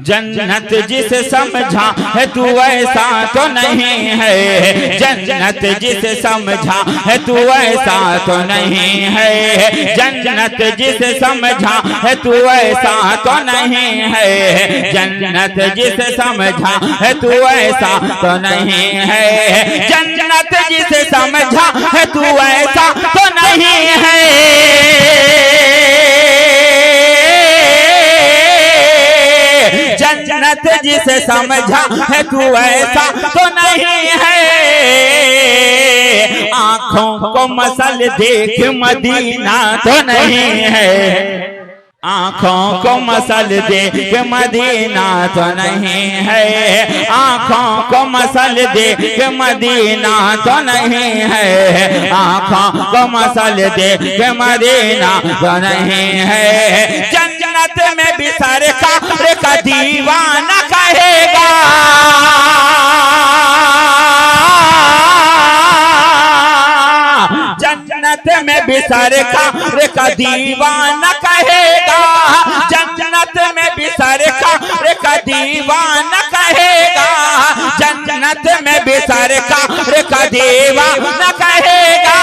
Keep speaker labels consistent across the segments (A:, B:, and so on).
A: जन्नत जिसे समझा है तू ऐसा तो नहीं है, जन्नत जिसे समझा है तू ऐसा तो नहीं है, जन्नत जिसे समझा है तू ऐसा तो नहीं है, जन्नत जिसे समझा है तू ऐसा तो नहीं है, जन्नत जिसे समझा है तू ऐसा तो नहीं है, जन्नत जिसे समझा है तू ऐसा तो नहीं है। आंखों को मसल देख मदीना तो नहीं है, आंखों को मसल देख मदीना तो नहीं है, आंखों को मसल देख मदीना तो नहीं है, आंखों को मसल देख मदीना तो नहीं है। जन्नत में भी सरकार का दीवाना कहेगा, जन्नत में भी सरकार का दीवाना कहेगा, जन्नत में भी सरकार का दीवाना कहेगा, जन्नत में भी सरकार का दीवाना कहेगा।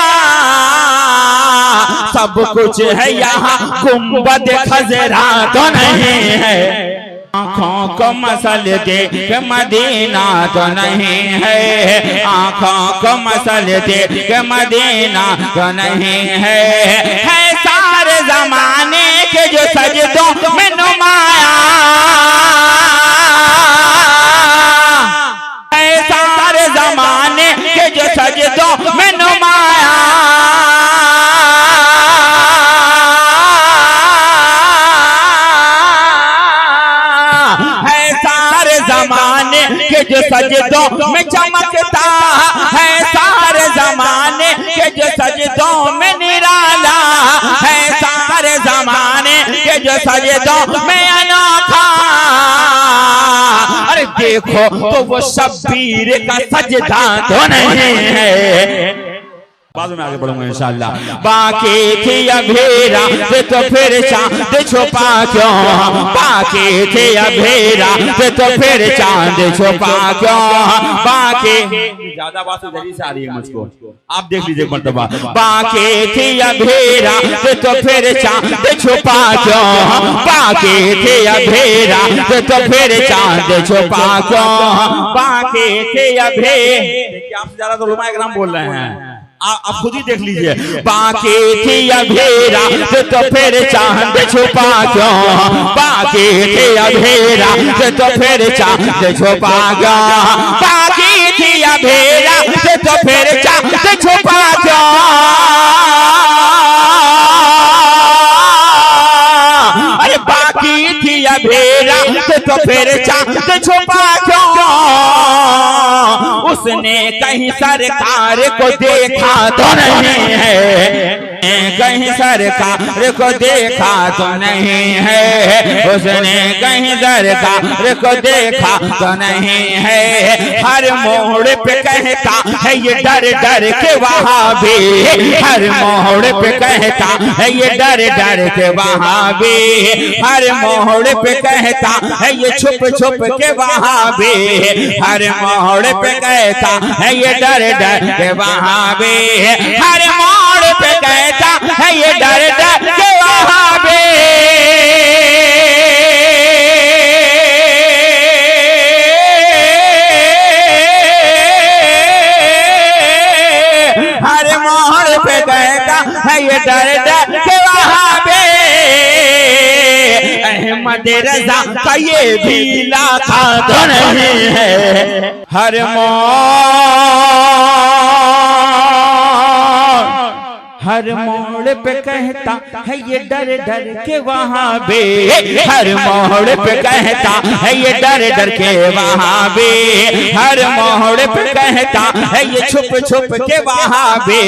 A: सब कुछ है यहाँ गुंबद खजरा तो नहीं है, आँखों को मसल देख मदीना तो नहीं है, आँखों को मसल देख मदीना तो नहीं है। है सारे जमाने के जो सजदों में नुमाया, है सारे जमाने के जो सजदों में नुमाया, जमाने के जो सजदों में चमकता है, सारे जमाने के जो सजदों में निराला है, सारे जमाने के जो सजदों में अनोखा। अरे देखो तो वो शब्बीर का सजदा तो नहीं है, बाद में आगे बढ़ूंगा इंशाअल्लाह। बाकी थी अभेरा तो फिर चांद छुपा क्यों, बाकी थी अभेरा तो फिर चांद छुपा क्यों, बाकी ज्यादा बात जल्दी से आ रही है मुझको, आप देख लीजिए मर्तबा। बाकी थी अभेरा तो फिर चांद छुपा क्यों, बाकी थी अभेरा तो फिर चांद छुपा क्यों, बाकी थी अभेरा। आप ज्यादा तो उलमा इकराम बोल रहे हैं, आप खुद ही देख लीजिए। बाकी थी अभेरा तो फिर चांद छुपा क्यों, बाकी थी अभेरा तो फिर चांद छुपा क्यों, बाकी थी अभेरा तो फिर चांद छुपा क्यों, अरे बाकी थी अभेरा तो फिर चांद छुपा क्यों। उसने कहीं सरकार को देखा तो नहीं है, कहीं सरकार को देखा तो नहीं है, उसने कहीं सरकार को देखा तो नहीं है। हर मोड़ पे कहता है ये डर डर के वहाबी, हर मोड़ पे कहता है ये डर डर के वहाबी, हर मोड़ पे कहता है ये छुप छुप के वहाबी, हर मोड़ पे कहता है ये डर डर के वहाबी, हर मोड़ पे कहता है ये डर डर के वहाबी। हर मोड़ पे कहता है ये डर डर के वहाबी। अहमद रजा का ये भी लाखा तो नहीं है, हर मोड़ पे कहता है ये डर डर के वहाँ बे, हर मोड़ पे कहता है ये डर डर के वहाँ बे, हर मोड़ पे कहता है ये छुप छुप के वहाँ बे,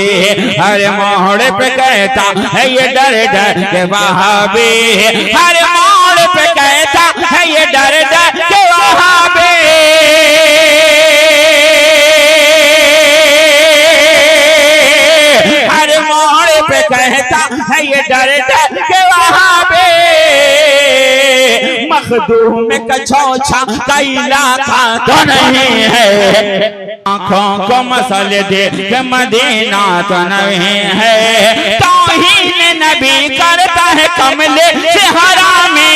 A: हर मोड़ पे कहता है ये डर डर के वहाँ बे, हर मोड़ पे कहता है ये डर डर के वहाँ बे। कहता है ये डर डर के वहां पे मखदूम कछौछा कैला का तो नहीं है, आँखों को मसल दे के मदीना तो नहीं है। तौहीन नबी करता है कमले से हरामी,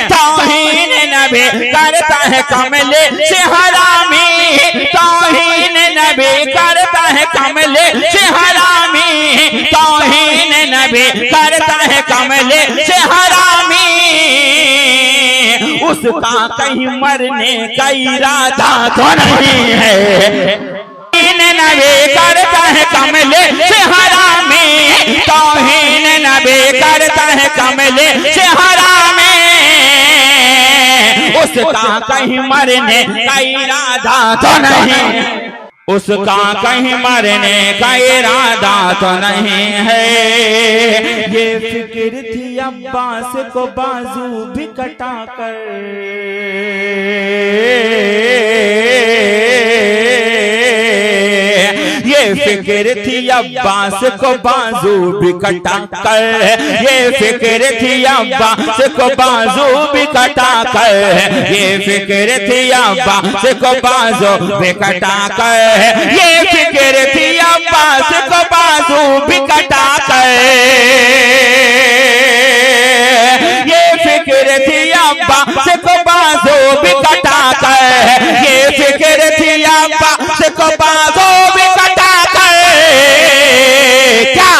A: तौहीन नबी करता है कमले से हरामी, तौहीन नबी करता है कमले से हरामी, तौहीन नबी करता है कमले से हरामी। उसका कहीं मरने का इरादा तो नहीं है, नबी करता है कमले से हरामी, तौहीन नबी करता है कमले से हरामी। उसका कहीं मरने का इरादा तो नहीं, उसका कहीं मरने का इरादा तो नहीं है। ये फिक्र थी अब्बास को बाजू भी कटा कर, ये फिक्र थी अब्बास को बाजू भी कटा कर, ये फिक्र थी अब्बास को बाजू भी कटा कर, ये फिक्र थी अब्बास को बाजू भी कटा कर, ये फिक्र थी अब्बास को बाजू भी कटा कर, ये फिक्र थी अब्बास को बाजू भी कटा कर, ये फिक्र थी अब्बास को बाजू भी कटा कर। क्या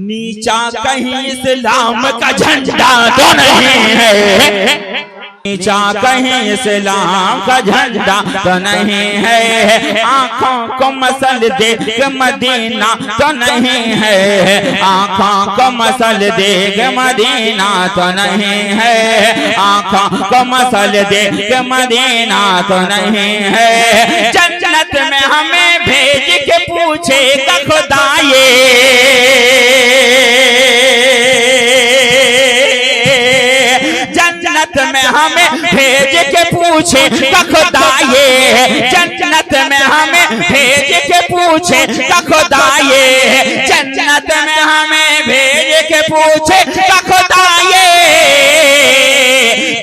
A: नीचा कहीं इस्लाम का झंडा तो नहीं है, नीचा कहीं इस्लाम का झंडा तो नहीं है। आँखों को मसल दे के मदीना तो नहीं है, आँखों को मसल दे के मदीना तो नहीं है, आँखों को मसल दे के मदीना तो नहीं है। जन्नत में हमें भेज के पूछेगा खुदा ये, जन्नत में हमें भेज के पूछे खुदा ये, जन्नत में हमें भेज के पूछे खुदा ये, जन्नत में हमें भेज के पूछे खुदा ये।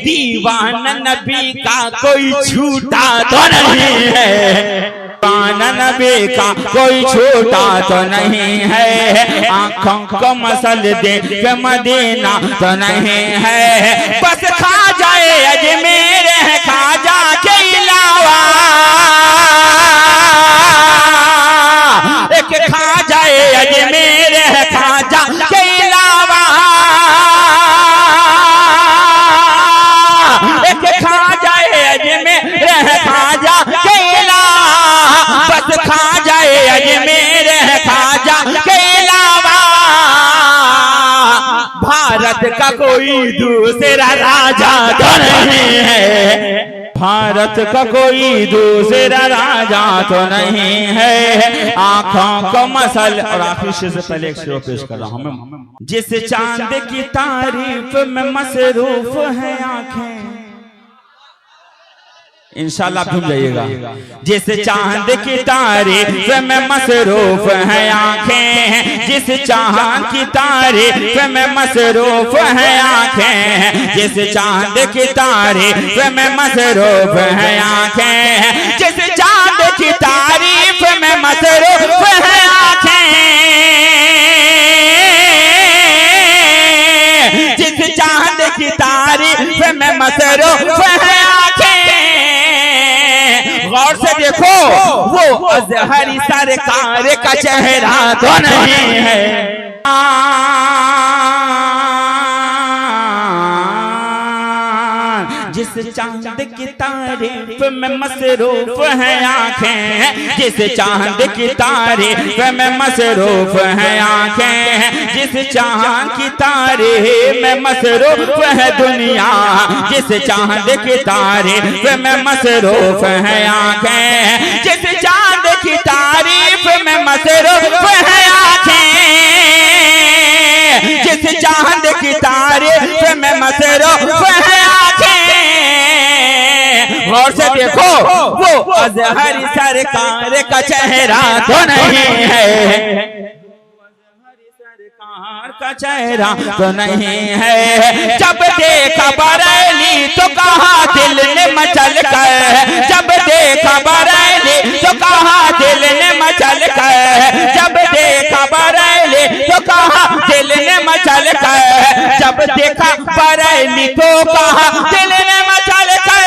A: दीवाना नबी का कोई छूटा तो नहीं है, दीवाना नबी का कोई छूटा तो नहीं है। आँखों को मसल दे के मदीना तो नहीं है, बस खा जाए अजमेर है खाजा के अलावा, एक खा जाए अजमेर है खाजा के अलावा, एक खा जाए अजमेर है खाजा के अलावा, बस खा जाए अजमेर है खाजा के अलावा। भारत का कोई दूसरा राजा तो नहीं है, भारत का कोई दूसरा राजा तो नहीं है। आँखों को मसल, और आखिरी शेर से पहले एक शेर पेश कर रहा हूं मैं। जिस चांद की तारीफ में मसरूफ है आँखें, इंशाल्लाह भूल जाइएगा। जिस चांद की तारीफ में मसरूफ है आंखें, जिस चांद की तारीफ में मसरूफ है आंखें, जिस चांद की तारीफ में मसरूफ है आंखें, जिस चांद की तारीफ में मसरूफ है आंखें, जिस चांद की तारीफ में मसरूफ है आंखें। गौर से देखो, वो अज़हरी सरकार का चेहरा तो नहीं है, जिस चांद की तारीफ में मसरूफ है आंखें, जिस चांद की तारीफ में मसरूफ है आंखें, जिस चांद की तारीफ में मसरूफ है दुनिया, जिस चांद की तारीफ में मसरूफ है आंखें, जिस चांद की तारीफ में मसरूफ है आंखें, जिस चांद की तारीफ में मसरूफ है आंखें। गौर से देखो, वो अज़हरी सरकार का चेहरा तो नहीं है, का चेहरा तो नहीं है। जब देखा बरेली तो कहा दिल ने मचल कर, जब देखा बरेली तो कहा दिल ने मचल कर, जब देखा बरेली तो कहा दिल ने मचल कर, जब देखा बरेली तो कहा दिल ने मचल कर।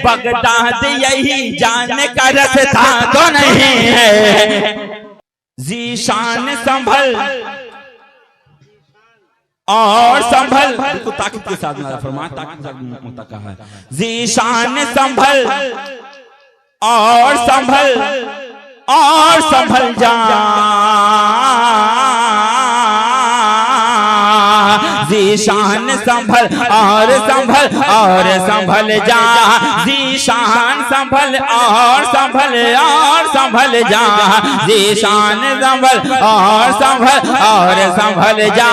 A: बगदाद यही जाने का रास्ता तो नहीं है। ज़ीशान संभल और संभल, बिल्कुल ताकत के साथ नारा फरमाया, ताकत के साथ मुतका है। ज़ीशान संभल और संभल और संभल जा, ज़ीशान संभल और संभल और संभल जा, ज़ीशान संभल और संभल और संभल जा, ज़ीशान संभल और संभल और संभल जा,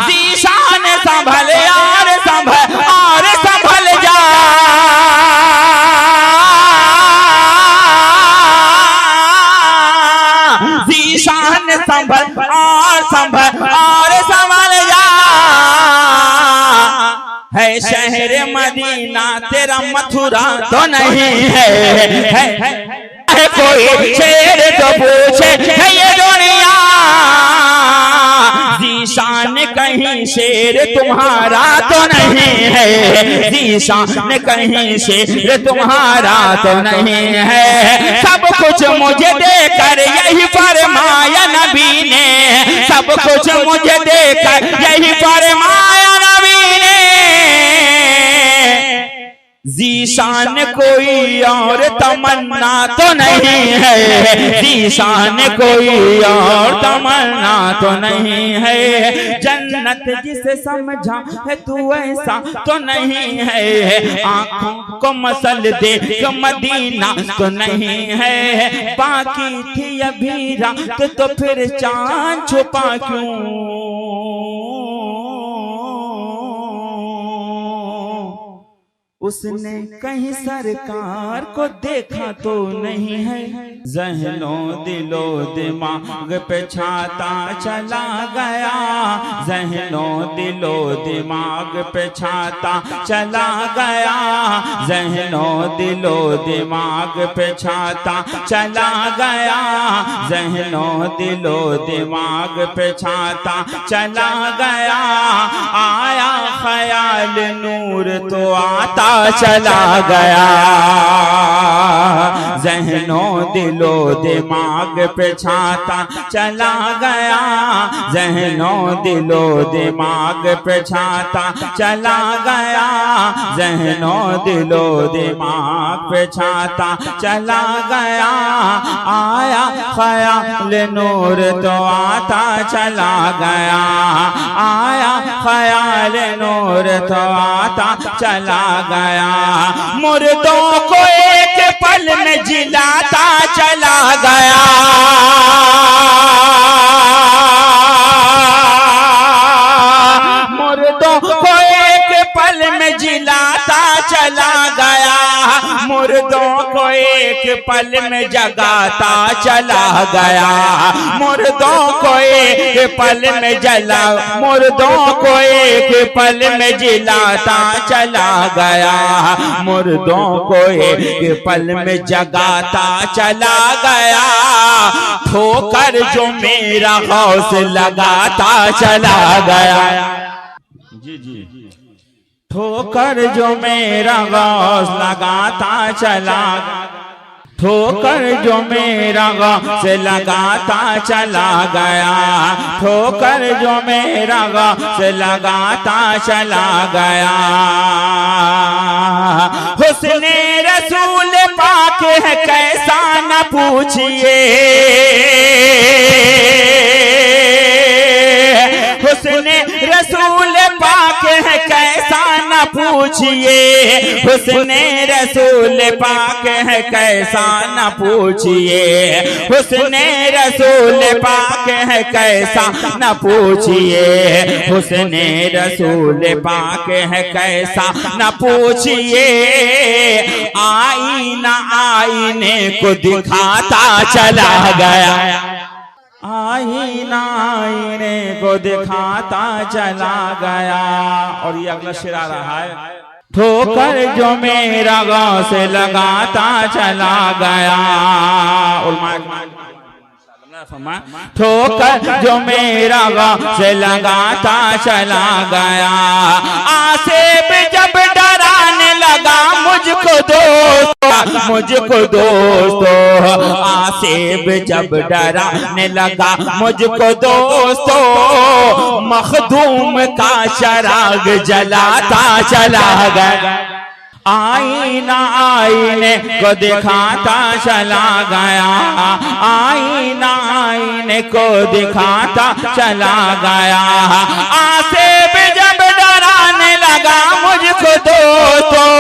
A: ज़ीशान संभल और संभल और संभल जा। ज़ीशान संभल और संभल और संभल जा। है शहर मदीना तेरा मथुरा तो नहीं है, कोई शेर तो पूछे है ये दुनिया। ज़ीशान कहीं शेर तुम्हारा तो नहीं है, ज़ीशान कहीं शेर तुम्हारा तो नहीं है। सब कुछ मुझे देकर यही फरमाया नबी ने, सब कुछ मुझे देकर यही फरमाया नबी ने। ज़ीशान कोई और तमन्ना तो नहीं है, ज़ीशान कोई और तमन्ना तो नहीं है। जन्नत जिसे समझा है तू ऐसा तो नहीं है, आँखों को मसल दे मदीना तो नहीं है। बाकी थी अभी रात तो फिर चाँद छुपा क्यों, उसने कहीं सरकार को देखा तो नहीं है। ज़हनों दिलो दिमाग पे छाता चला गया, ज़हनों दिलो दिमाग पे छाता चला गया, ज़हनों दिलो दिमाग पे छाता चला गया, ज़हनों दिलो दिमाग पे छाता चला गया। आया ख्याल नूर तो आता चला गया, ज़हनों दिलो दिमाग पे छाता चला गया, ज़हनों दिलो दिमाग पे छाता चला गया, ज़हनों दिलो दिमाग पे छाता चला गया। आया ख्याल नूर तो आता चला गया, आया ख्याल नूर तो आता चला गया। मुर्दों को एक पल में जिलाता चला गया, मुर्दों को एक पल में जिलाता चला गया, मुर्दों को एक पल में जगाता चला गया, मुर्दों को एक पल में जला, मुर्दों को एक पल में जिलाता चला गया, मुर्दों को एक पल में जगाता चला गया। ठोकर जो मेरा गौस लगाता चला गया, जी जी, ठोकर जो मेरा गौस लगाता चला, ठोकर जो मेरा गौस लगाता चला गया, ठोकर जो मेरा गौस लगाता चला गया। हुस्ने रसूल पाक है कैसा न पूछिए, हुस्ने रसूल पाक है कैसा न पूछिए, हुस्ने रसूल पाक है कैसा न पूछिए, हुस्ने रसूल पाक है कैसा न पूछिए, हुस्ने रसूल पाक है कैसा न पूछिए। आईना आईने को दिखाता चला गया, आईना आईने को दिखाता चला गया। और ये अगला शेर आ रहा है, ठोकर जो मेरा गाँव से लगाता चला गया। ठोकर जो मेरा गाँव से लगाता चला गया। आसिफ जब डराने लगा मुझको दोस्तों, आसिफ जब डराने लगा मुझको दोस्तों, मखदूम का चराग जलाता चला गया। आईना आईने को दिखाता चला गया, आईना आईने को दिखाता चला गया। आसिफ जब डराने लगा मुझको दोस्तों,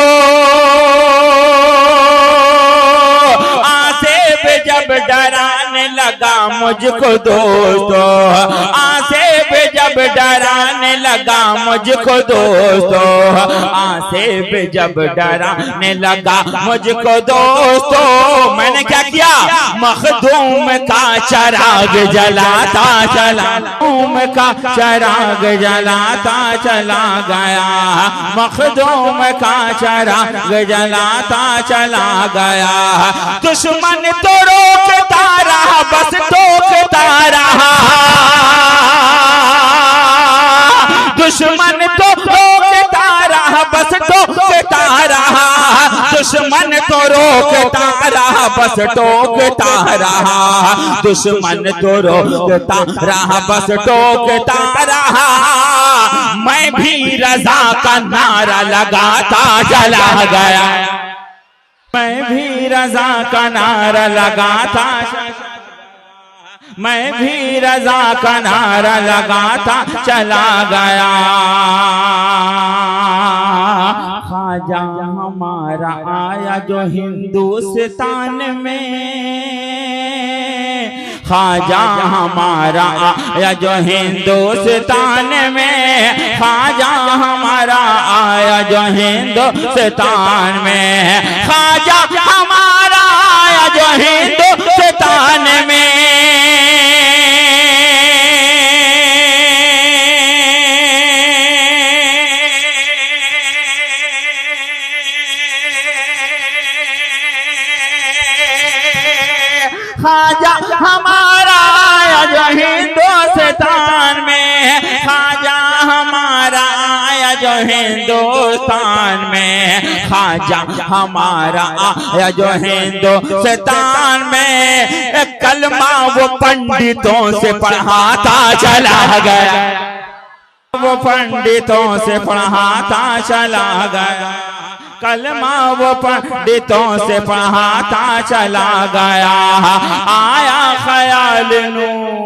A: आसिफ जब डराने लगा मुझको दोस्तों, आसिफ जब डराने लगा मुझको दोस्तों, आसिफ जब डराने लगा मुझको दोस्तों, मैंने क्या किया? मखदूम का चराग जलाता चला, मखदूम का चराग जलाता चला गया, मखदूम का चराग जलाता चला गया। दुश्मन तो रोकता रहा, बस टोकता रहा, दुश्मन तो रोकता रहा, बस टोकता रहा, दुश्मन तो रोकता रहा, बस टोकता रहा, दुश्मन तो रोकता रहा, बस टोकता रहा। मैं भी रज़ा का नारा लगाता चला गया, मैं भी रज़ा का नारा लगाता, मैं भी रज़ा का नारा लगाता चला गया। ख्वाजा हमारा आया जो हिंदुस्तान में, ख्वाजा हमारा आया जो हिंदुस्तान में, ख्वाजा हमारा आया जो हिंदुस्तान में, ख्वाजा हमारा आया जो हिंदुस्तान में। ख्वाजा हमारा आया जो हिंदुस्तान में, ख्वाजा हमारा आया जो हिंदुस्तान में, ख्वाजा हमारा आया जो हिंदुस्तान में। कलमा वो पंडितों से पढ़ाता चला गया, वो पंडितों से पढ़ाता चला गया, कलमा वो पंडितों से पढ़ाता चला गया। आया ख्याल नूर,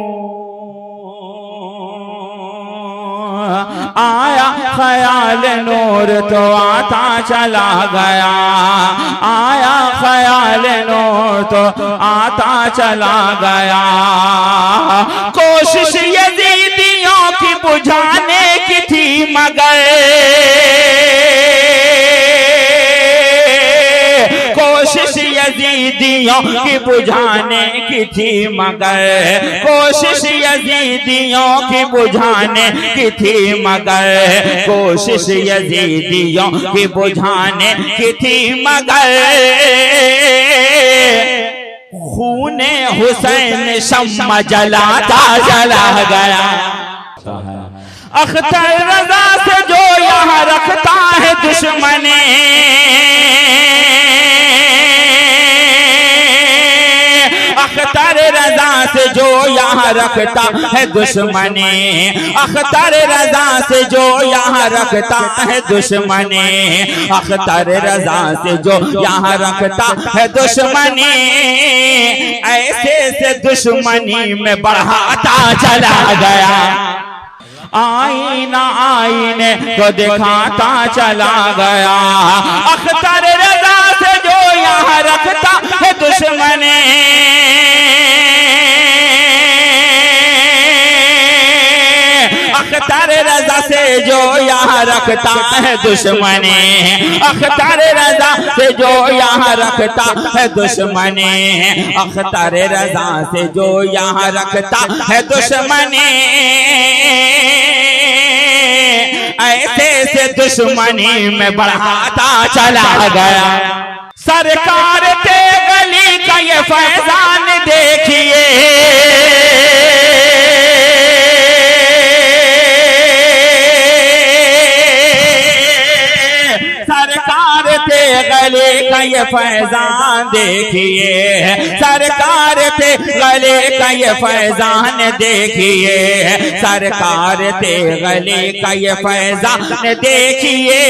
A: आया ख्याल नूर तो आता चला गया, आया ख्याल नूर तो आता चला गया। कोशिश यजीदियों की बुझाने की थी मगर, कोशिश यजीदियों की बुझाने की थी मगर, कोशिश यजीदियों की बुझाने की थी मगर, कोशिश यजीदियों की बुझाने की थी मगर। खूने हुसैन शम्मा जलाता चला गया। अख्तर रज़ा से जो यहाँ रखता है दुश्मने, अख्तर रज़ा से जो यहाँ रखता है दुश्मने, अख्तर रज़ा से जो यहाँ रखता है दुश्मने, अख्तर रज़ा से जो यहाँ रखता है दुश्मने, ऐसे से दुश्मनी में बढ़ाता चला गया। आईना आईने को दिखाता चला गया। अख्तर रज़ा से जो यहाँ रखता है दुश्मने, अख्तर रज़ा से जो यहाँ रखता है दुश्मनी, अख्तर रजा से जो यहाँ रखता है दुश्मनी, अख्तर रजा से जो यहाँ रखता है दुश्मनी, ऐसे से दुश्मनी में बढ़ाता चला गया। सरकार के गली का ये फैजान देखिए, सरकार के गले का ये फैजान देखिए, सरकार के गले का ये फैजान देखिए, सरकार के गले का ये फैजान देखिए,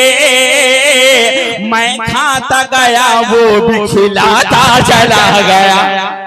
A: मैं खाता गया वो भी खिलाता चला गया।